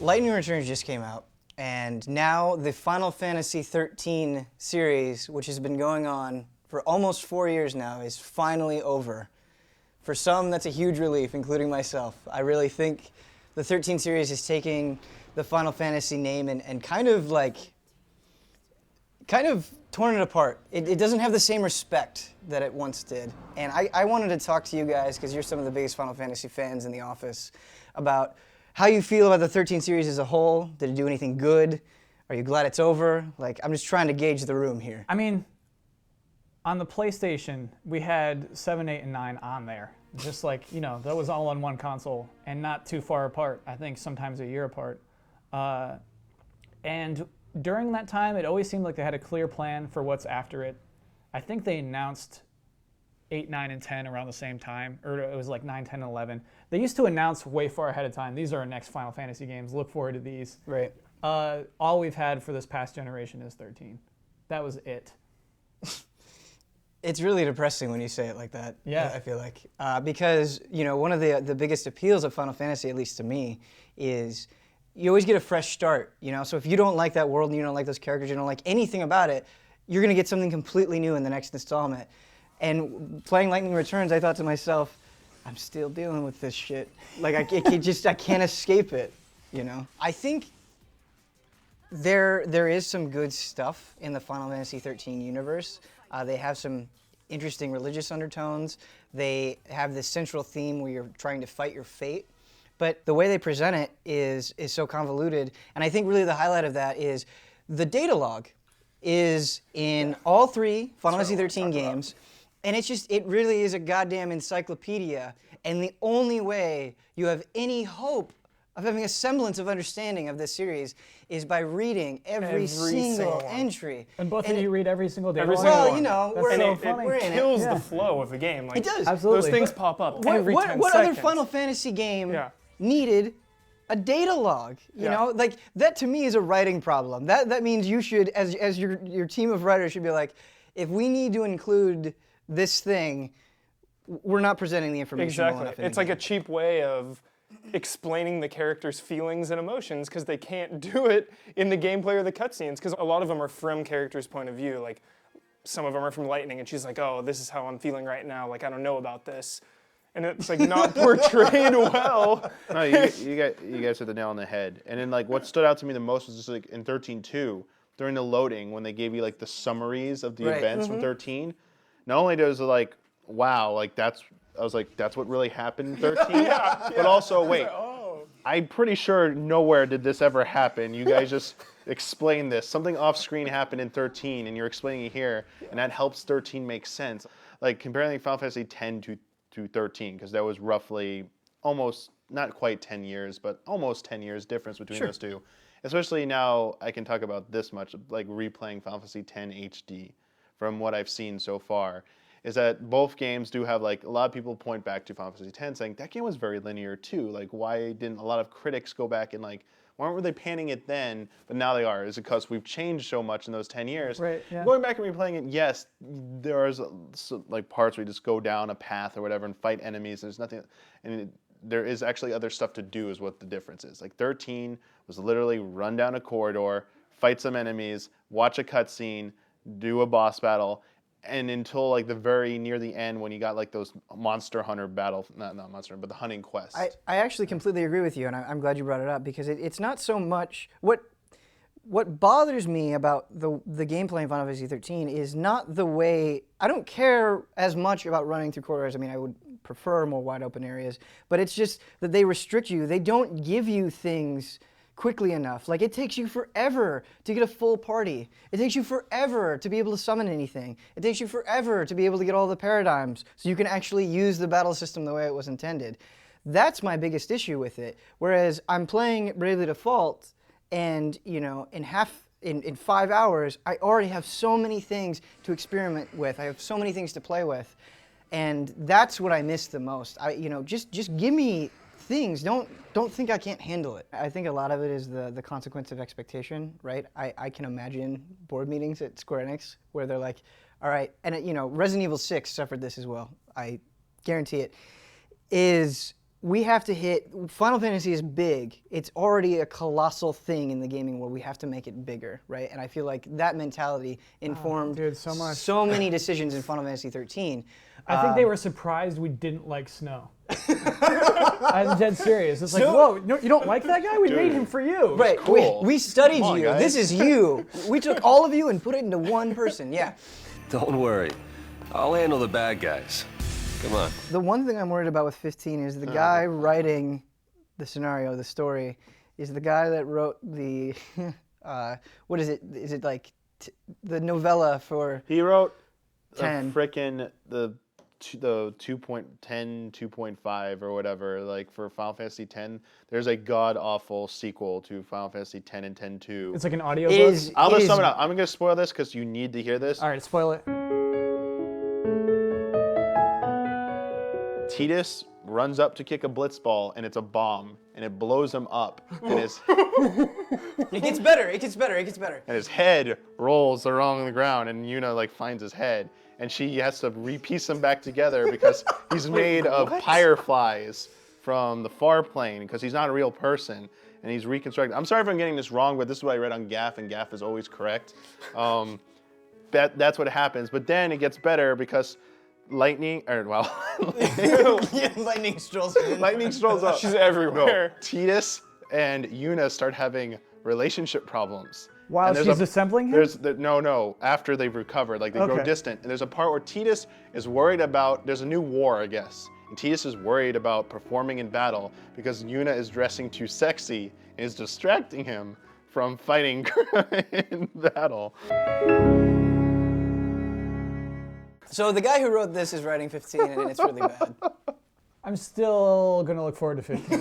Lightning Returns just came out, and now the Final Fantasy XIII series, which has been going on for almost 4 years now, is finally over. For some, that's a huge relief, including myself. I really think the 13 series is taking the Final Fantasy name and kind of torn it apart. It doesn't have the same respect that it once did. And I wanted to talk to you guys, because you're some of the biggest Final Fantasy fans in the office, about how you feel about the 13 series as a whole. Did it do anything good? Are you glad it's over? Like, I'm just trying to gauge the room here. I mean, on the PlayStation, we had 7, 8, and 9 on there. Just like, you know, that was all on one console and not too far apart. I think sometimes a year apart. And during that time, it always seemed like they had a clear plan for what's after it. I think they announced 8, 9, and 10 around the same time, or it was like 9, 10, and 11. They used to announce way far ahead of time, these are our next Final Fantasy games, look forward to these. Right. All we've had for this past generation is 13. That was it. It's really depressing when you say it like that. Yeah. I feel like. Because, you know, one of the biggest appeals of Final Fantasy, at least to me, is you always get a fresh start, you know? So if you don't like that world and you don't like those characters, you don't like anything about it, you're going to get something completely new in the next installment. And playing Lightning Returns, I thought to myself, I'm still dealing with this shit. Like, I can't escape it, you know? I think there is some good stuff in the Final Fantasy XIII universe. They have some interesting religious undertones. They have this central theme where you're trying to fight your fate. But the way they present it is so convoluted. And I think really the highlight of that is the data log is in all 3 Final Fantasy XIII games. And it really is a goddamn encyclopedia. And the only way you have any hope of having a semblance of understanding of this series is by reading every single entry. And both of you read every single data log? Well, you know, we're in it. It kills the flow of a game. Like, it does. Absolutely. Those things pop up every 10 what seconds. other Final Fantasy game needed a data log? You know, like that to me is a writing problem. That means you should, as your team of writers should be like, if we need to include this thing, we're not presenting the information well enough. It's like a cheap way of explaining the characters' feelings and emotions because they can't do it in the gameplay or the cutscenes, because a lot of them are from characters' point of view. Like, some of them are from Lightning, and she's like, oh, this is how I'm feeling right now. Like, I don't know about this. And it's like not portrayed well. No, you guys hit the nail on the head. And then like what stood out to me the most was just like in 13.2, during the loading, when they gave you like the summaries of the events from 13, not only does it like, wow, like I was like, that's what really happened in 13? But also, wait, I'm pretty sure nowhere did this ever happen. You guys just explain this. Something off screen happened in 13 and you're explaining it here, and that helps 13 make sense. Like comparing Final Fantasy 10 to 13, because that was roughly almost, not quite 10 years, but almost 10 years difference between those two. Especially now, I can talk about this much, like replaying Final Fantasy X HD from what I've seen so far, is that both games do have, like, a lot of people point back to Final Fantasy X saying, that game was very linear too. Like, why didn't a lot of critics go back and, like, why weren't they panning it then, but now they are? Is it because we've changed so much in those 10 years? Right, yeah. Going back and replaying it, yes, there's like parts where you just go down a path or whatever and fight enemies. There's nothing, and there is actually other stuff to do is what the difference is. Like 13 was literally run down a corridor, fight some enemies, watch a cutscene, do a boss battle, and until like the very near the end when you got like those monster hunter battle, not monster, but the hunting quest. I actually completely agree with you, and I'm glad you brought it up, because it's not so much what bothers me about the gameplay in Final Fantasy XIII is not the way. I don't care as much about running through corridors. I mean, I would prefer more wide open areas, but it's just that they restrict you. They don't give you things quickly enough. Like, it takes you forever to get a full party. It takes you forever to be able to summon anything. It takes you forever to be able to get all the paradigms so you can actually use the battle system the way it was intended. That's my biggest issue with it. Whereas I'm playing Bravely Default, and you know, in 5 hours, I already have so many things to experiment with. I have so many things to play with, and that's what I miss the most. Just give me things. Don't think I can't handle it. I think a lot of it is the consequence of expectation, right? I can imagine board meetings at Square Enix where they're like, all right, and Resident Evil 6 suffered this as well. I guarantee it. Is we have to hit. Final Fantasy is big. It's already a colossal thing in the gaming world. We have to make it bigger, right? And I feel like that mentality informed dude, so much. so many decisions in Final Fantasy 13. I think they were surprised we didn't like Snow. I'm dead serious. It's like, whoa, you don't like that guy? We made him for you. Right, cool. we studied Come on, you. guys. This is you. We took all of you and put it into one person. Yeah. Don't worry. I'll handle the bad guys. Come on. The one thing I'm worried about with 15 is the guy writing the scenario, the story, is the guy that wrote the, what is it? Is it like the novella for He wrote 10? frickin' the 2.10, 2.5 or whatever, like for Final Fantasy X. There's a god-awful sequel to Final Fantasy X and X-2. It's like an audio It book. is. I'll it just is- sum it up. I'm going to spoil this because you need to hear this. All right, spoil it. Tidus runs up to kick a blitzball, and it's a bomb, and it blows him up, and It gets better. It gets better. It gets better. his head rolls along the ground, and Yuna like finds his head, and she has to repiece him back together because he's made of fireflies from the far plane because he's not a real person, and he's reconstructed. I'm sorry if I'm getting this wrong, but this is what I read on Gaff, and Gaff is always correct. That's what happens, but then it gets better because lightning Lightning strolls in. lightning strolls up. She's everywhere. No, Tidus and Yuna start having relationship problems. While And there's she's assembling him? No, after they've recovered, like they grow Okay. distant. And there's a part where Tidus is worried about, there's a new war, I guess. And Tidus is worried about performing in battle because Yuna is dressing too sexy and is distracting him from fighting in battle. So the guy who wrote this is writing 15, and it's really bad. I'm still going to look forward to 15.